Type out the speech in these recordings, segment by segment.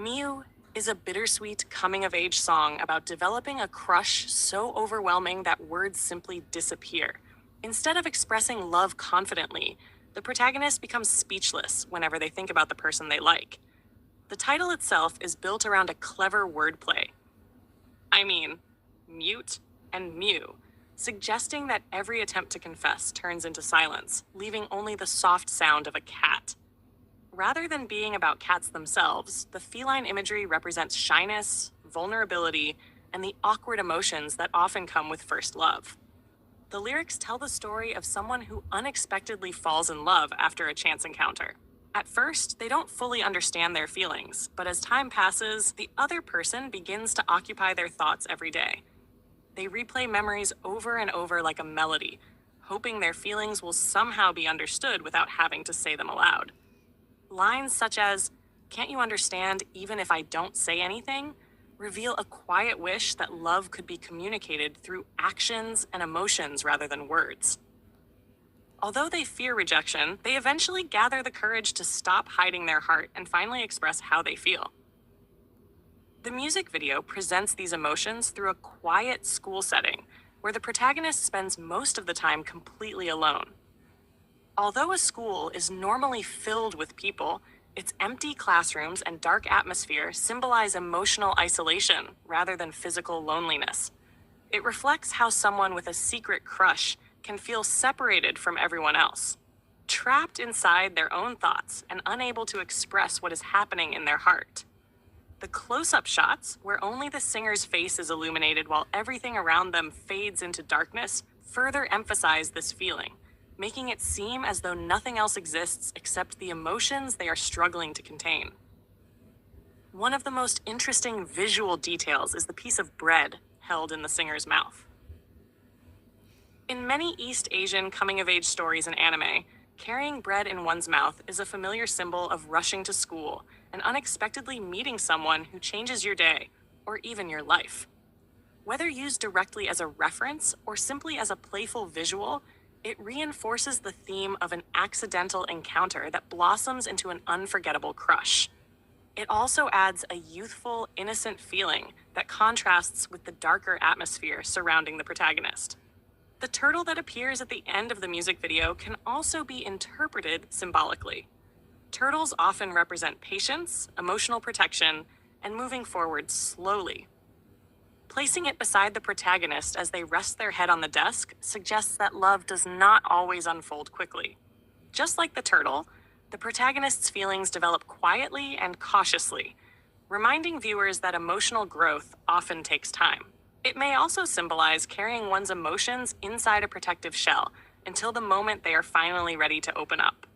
Miu is a bittersweet coming-of-age song about developing a crush so overwhelming that words simply disappear. Instead of expressing love confidently, the protagonist becomes speechless whenever they think about the person they like. The title itself is built around a clever wordplay. I mean, mute and mew, suggesting that every attempt to confess turns into silence, leaving only the soft sound of a cat. Rather than being about cats themselves, the feline imagery represents shyness, vulnerability, and the awkward emotions that often come with first love. The lyrics tell the story of someone who unexpectedly falls in love after a chance encounter. At first, they don't fully understand their feelings, but as time passes, the other person begins to occupy their thoughts every day. They replay memories over and over like a melody, hoping their feelings will somehow be understood without having to say them aloud. Lines such as, "Can't you understand even if I don't say anything?" reveal a quiet wish that love could be communicated through actions and emotions rather than words. Although they fear rejection, they eventually gather the courage to stop hiding their heart and finally express how they feel. The music video presents these emotions through a quiet school setting, where the protagonist spends most of the time completely alone. Although a school is normally filled with people, its empty classrooms and dark atmosphere symbolize emotional isolation rather than physical loneliness. It reflects how someone with a secret crush can feel separated from everyone else, trapped inside their own thoughts and unable to express what is happening in their heart. The close-up shots, where only the singer's face is illuminated while everything around them fades into darkness, further emphasize this feeling, making it seem as though nothing else exists except the emotions they are struggling to contain. One of the most interesting visual details is the piece of bread held in the singer's mouth. In many East Asian coming-of-age stories and anime, carrying bread in one's mouth is a familiar symbol of rushing to school and unexpectedly meeting someone who changes your day, or even your life. Whether used directly as a reference or simply as a playful visual, it reinforces the theme of an accidental encounter that blossoms into an unforgettable crush. It also adds a youthful, innocent feeling that contrasts with the darker atmosphere surrounding the protagonist. The turtle that appears at the end of the music video can also be interpreted symbolically. Turtles often represent patience, emotional protection, and moving forward slowly. Placing it beside the protagonist as they rest their head on the desk suggests that love does not always unfold quickly. Just like the turtle, the protagonist's feelings develop quietly and cautiously, reminding viewers that emotional growth often takes time. It may also symbolize carrying one's emotions inside a protective shell until the moment they are finally ready to open up.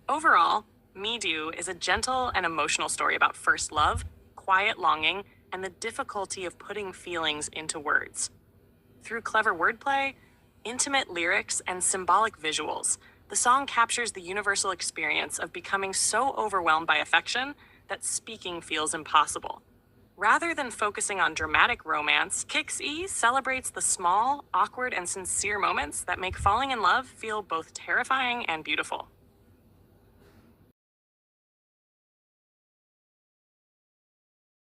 Overall, Me Do is a gentle and emotional story about first love, quiet longing, and the difficulty of putting feelings into words. Through clever wordplay, intimate lyrics, and symbolic visuals, the song captures the universal experience of becoming so overwhelmed by affection that speaking feels impossible. Rather than focusing on dramatic romance, Kixe celebrates the small, awkward, and sincere moments that make falling in love feel both terrifying and beautiful.